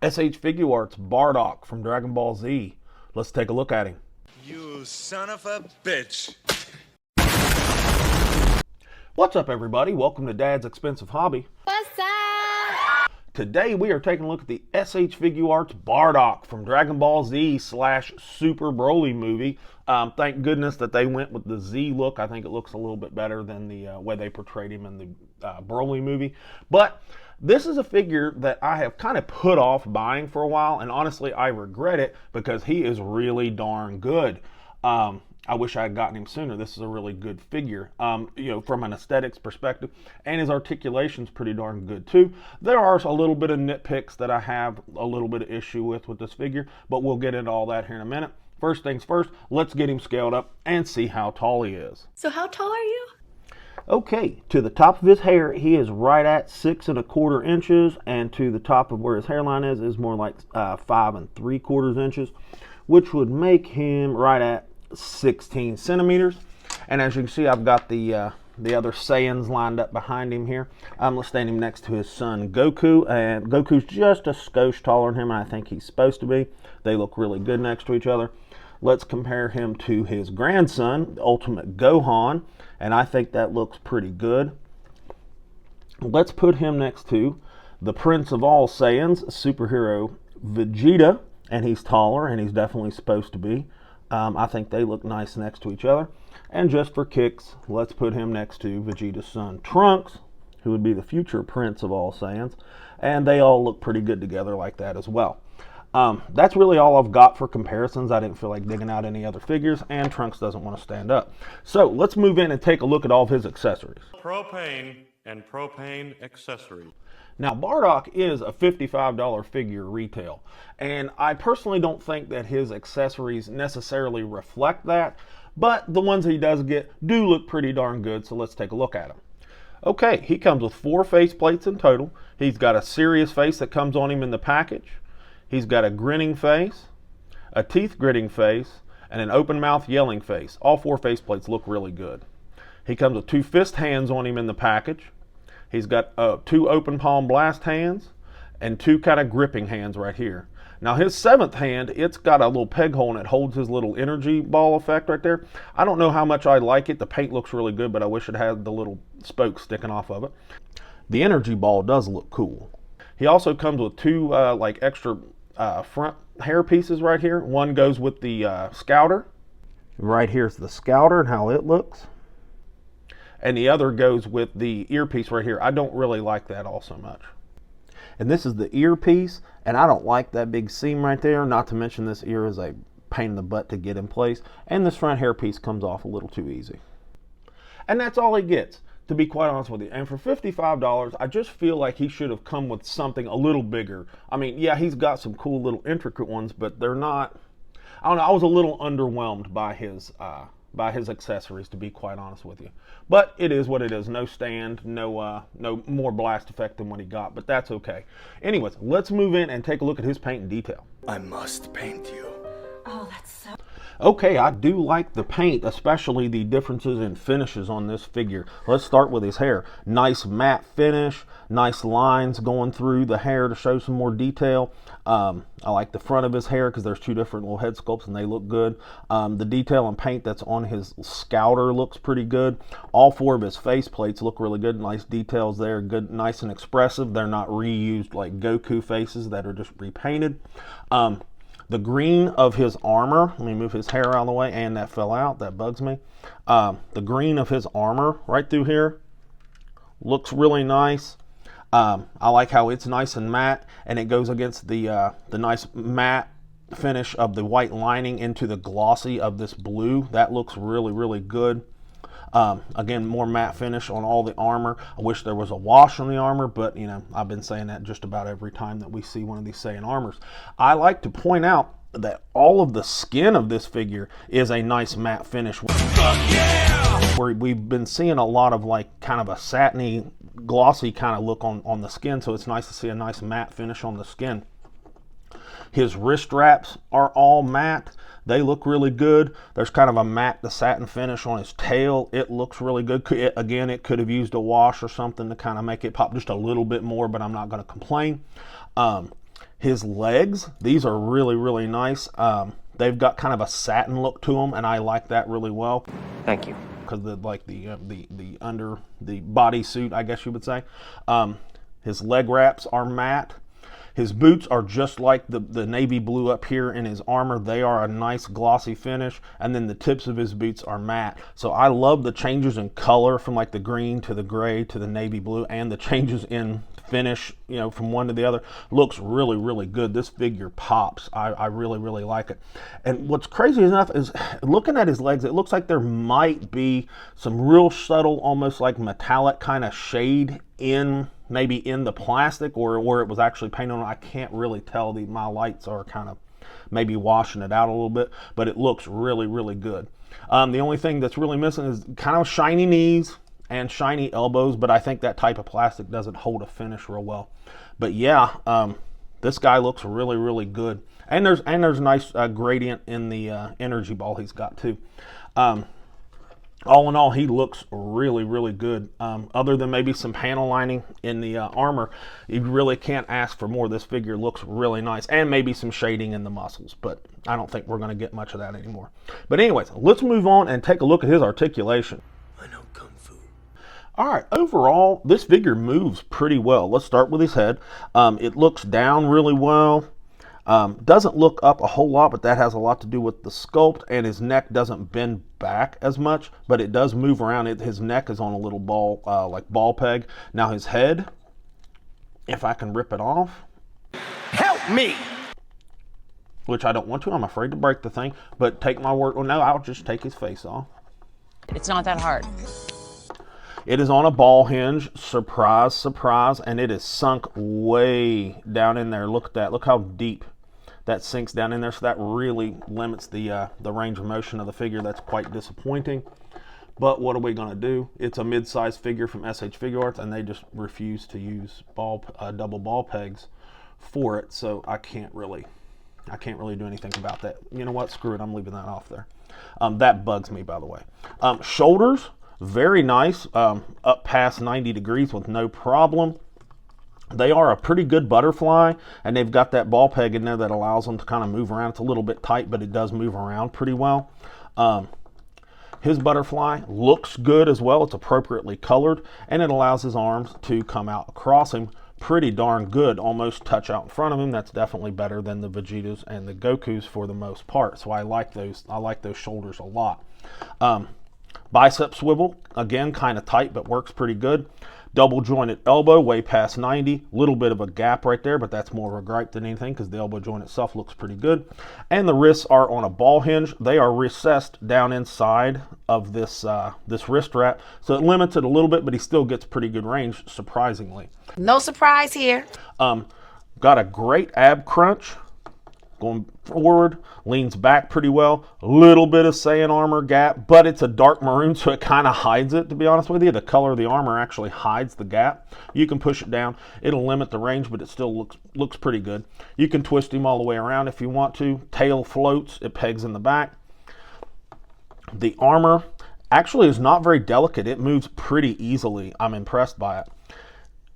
Figuarts Bardock from Dragonball Z. Let's take a look at him. You son of a bitch. What's up, everybody? Welcome to Dad's Expensive Hobby. What's up? Today we are taking a look at the Figuarts Bardock from Dragonball Z / Super Broly movie. Thank goodness that they went with the Z look. I think it looks a little bit better than the way they portrayed him in the Broly movie. But this is a figure that I have kind of put off buying for a while, and honestly I regret it because he is really darn good. I wish I had gotten him sooner. This is a really good figure, from an aesthetics perspective, and his articulation's pretty darn good too. There are a little bit of nitpicks that I have a little bit of issue with this figure, but we'll get into all that here in a minute. First things first, let's get him scaled up and see how tall he is. So how tall are you? Okay, to the top of his hair, he is right at 6 1/4 inches, and to the top of where his hairline is more like 5 3/4 inches, which would make him right at 16 centimeters. And as you can see, I've got the other Saiyans lined up behind him here. Let's stand him next to his son Goku, and Goku's just a skosh taller than him, and I think he's supposed to be. They look really good next to each other. Let's compare him to his grandson, the Ultimate Gohan, and I think that looks pretty good. Let's put him next to the Prince of all Saiyans, superhero Vegeta, and he's taller, and he's definitely supposed to be. I think they look nice next to each other. And just for kicks, let's put him next to Vegeta's son Trunks, who would be the future Prince of all Saiyans, and they all look pretty good together like that as well. That's really all I've got for comparisons. I didn't feel like digging out any other figures, and Trunks doesn't want to stand up. So let's move in and take a look at all of his accessories. Propane and propane accessories. Now, Bardock is a $55 figure retail, and I personally don't think that his accessories necessarily reflect that, but the ones he does get do look pretty darn good, so let's take a look at them. Okay, he comes with 4 face plates in total. He's got a serious face that comes on him in the package. He's got a grinning face, a teeth gritting face, and an open mouth yelling face. All 4 faceplates look really good. He comes with 2 fist hands on him in the package. He's got 2 open palm blast hands and 2 kind of gripping hands right here. Now his 7th hand, it's got a little peg hole and it holds his little energy ball effect right there. I don't know how much I like it. The paint looks really good, but I wish it had the little spokes sticking off of it. The energy ball does look cool. He also comes with 2 extra front hair pieces right here. One goes with the scouter. Right here's the scouter and how it looks. And the other goes with the earpiece right here. I don't really like that all so much. And this is the earpiece, and I don't like that big seam right there. Not to mention this ear is a pain in the butt to get in place. And this front hair piece comes off a little too easy. And that's all he gets, to be quite honest with you. And for $55, I just feel like he should have come with something a little bigger. I mean, yeah, he's got some cool little intricate ones, but they're not, I don't know, I was a little underwhelmed by his accessories, to be quite honest with you. But it is what it is. No stand, no more blast effect than what he got, but that's okay. Anyways, let's move in and take a look at his paint in detail. I must paint you. Oh, that's so... Okay, I do like the paint, especially the differences in finishes on this figure. Let's start with his hair. Nice matte finish, nice lines going through the hair to show some more detail. I like the front of his hair because there's 2 different little head sculpts and they look good. The detail and paint that's on his scouter looks pretty good. All 4 of his face plates look really good. Nice details there, good, nice and expressive. They're not reused like Goku faces that are just repainted. The green of his armor, let me move his hair out of the way, and that fell out, that bugs me. The green of his armor right through here looks really nice. I like how it's nice and matte, and it goes against the nice matte finish of the white lining into the glossy of this blue. That looks really, really good. Again, more matte finish on all the armor. I wish there was a wash on the armor, but you know, I've been saying that just about every time that we see one of these Saiyan armors. I like to point out that all of the skin of this figure is a nice matte finish. Where we've been seeing a lot of like kind of a satiny, glossy kind of look on the skin, so it's nice to see a nice matte finish on the skin. His wrist straps are all matte. They look really good. There's kind of a matte to satin finish on his tail. It looks really good. Again, it could have used a wash or something to kind of make it pop just a little bit more, but I'm not going to complain. His legs, these are really, really nice. They've got kind of a satin look to them, and I like that really well. Thank you. Because the under the bodysuit, I guess you would say. His leg wraps are matte. His boots are just like the navy blue up here in his armor. They are a nice glossy finish, and then the tips of his boots are matte. So I love the changes in color from like the green to the gray to the navy blue, and the changes in finish, you know, from one to the other. Looks really, really good. This figure pops. I really, really like it. And what's crazy enough is looking at his legs, it looks like there might be some real subtle, almost like metallic kind of shade in maybe in the plastic or where it was actually painted on. I can't really tell. My lights are kind of maybe washing it out a little bit, but it looks really, really good. The only thing that's really missing is kind of shiny knees and shiny elbows, but I think that type of plastic doesn't hold a finish real well. But yeah, this guy looks really, really good. And there's nice gradient in the energy ball he's got too. All in all, he looks really, really good. Other than maybe some panel lining in the armor, you really can't ask for more. This figure looks really nice, and maybe some shading in the muscles, but I don't think we're going to get much of that anymore. But anyways, let's move on and take a look at his articulation. I know Kung Fu. All right, overall, this figure moves pretty well. Let's start with his head. It looks down really well. Doesn't look up a whole lot, but that has a lot to do with the sculpt, and his neck doesn't bend back as much, but it does move around. His neck is on a little ball, like ball peg. Now his head, if I can rip it off. Help me! Which I don't want to. I'm afraid to break the thing, but take my word. Well, no, I'll just take his face off. It's not that hard. It is on a ball hinge, surprise, surprise, and it is sunk way down in there. Look at that. Look how deep that sinks down in there. So that really limits the range of motion of the figure. That's quite disappointing. But what are we going to do? It's a mid-sized figure from SH Figuarts, and they just refuse to use double ball pegs for it. So I can't really do anything about that. You know what? Screw it. I'm leaving that off there. That bugs me, by the way. Shoulders. Very nice, up past 90 degrees with no problem. They are a pretty good butterfly, and they've got that ball peg in there that allows them to kind of move around. It's a little bit tight, but it does move around pretty well. His butterfly looks good as well. It's appropriately colored, and it allows his arms to come out across him pretty darn good, almost touch out in front of him. That's definitely better than the Vegetas and the Gokus for the most part. So I like those shoulders a lot. Bicep swivel, again, kind of tight, but works pretty good. Double jointed elbow, way past 90. Little bit of a gap right there, but that's more of a gripe than anything because the elbow joint itself looks pretty good. And the wrists are on a ball hinge. They are recessed down inside of this wrist wrap, so it limits it a little bit, but he still gets pretty good range, surprisingly. No surprise here. Got a great ab crunch. Going forward, leans back pretty well. A little bit of Saiyan armor gap, but it's a dark maroon, so it kind of hides it, to be honest with you. The color of the armor actually hides the gap. You can push it down. It'll limit the range, but it still looks pretty good. You can twist him all the way around if you want to. Tail floats. It pegs in the back. The armor actually is not very delicate. It moves pretty easily. I'm impressed by it.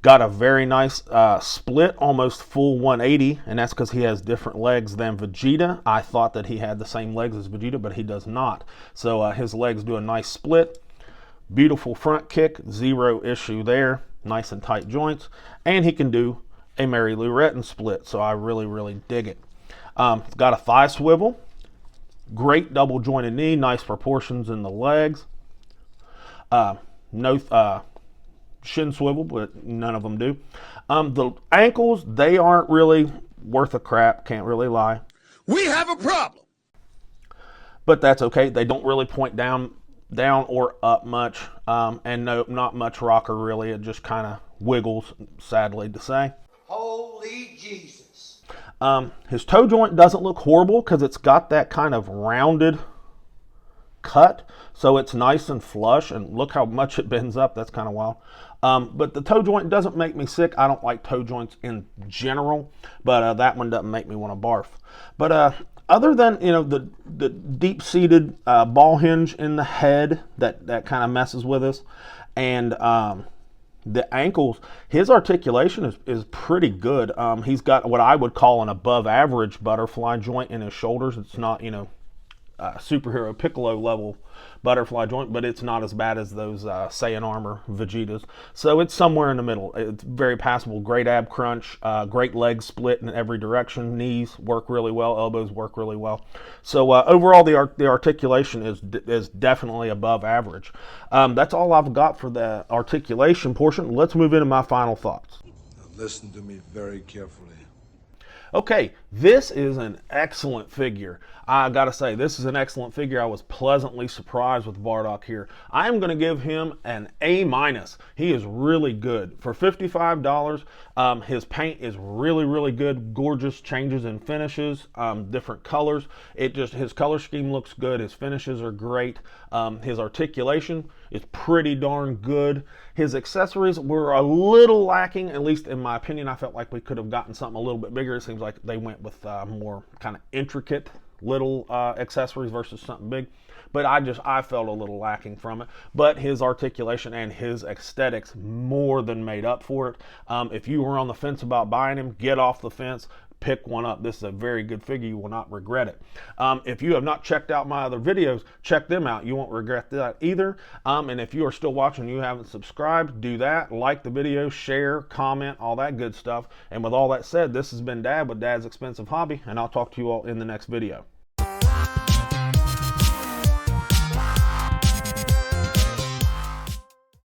Got a very nice split, almost full 180, and that's because he has different legs than Vegeta. I thought that he had the same legs as Vegeta, but he does not. So his legs do a nice split. Beautiful front kick, zero issue there. Nice and tight joints. And he can do a Mary Lou Retton split, so I really, really dig it. It's got a thigh swivel. Great double jointed knee, nice proportions in the legs. Shin swivel, but none of them do. The ankles, they aren't really worth a crap, can't really lie. We have a problem. But that's okay. They don't really point down or up much, and no, not much rocker really. It just kind of wiggles, sadly to say. Holy Jesus. His toe joint doesn't look horrible because it's got that kind of rounded cut, so it's nice and flush, and look how much it bends up. That's kind of wild. But the toe joint doesn't make me sick. I don't like toe joints in general, but that one doesn't make me want to barf. But other than, you know, the deep-seated ball hinge in the head that kind of messes with us, and The ankles, his articulation is pretty good. He's got what I would call an above average butterfly joint in his shoulders. It's not, superhero Piccolo level butterfly joint, but it's not as bad as those Saiyan Armor Vegetas. So it's somewhere in the middle. It's very passable. Great ab crunch, great leg split in every direction. Knees work really well. Elbows work really well. So overall, the articulation is definitely above average. That's all I've got for the articulation portion. Let's move into my final thoughts. Now listen to me very carefully. Okay, this is an excellent figure. I gotta say, this is an excellent figure. I was pleasantly surprised with Bardock here. I am gonna give him an A-. He is really good. For $55, his paint is really, really good. Gorgeous changes in finishes, different colors. His color scheme looks good. His finishes are great. His articulation is pretty darn good. His accessories were a little lacking, at least in my opinion. I felt like we could have gotten something a little bit bigger. It seems like they went with more kind of intricate little accessories versus something big, but I felt a little lacking from it. But his articulation and his aesthetics more than made up for it. If you were on the fence about buying him, get off the fence. Pick one up. This is a very good figure. You will not regret it. If you have not checked out my other videos, check them out. You won't regret that either. And if you are still watching and you haven't subscribed, do that. Like the video, share, comment, all that good stuff. And with all that said, this has been Dad with Dad's Expensive Hobby, and I'll talk to you all in the next video.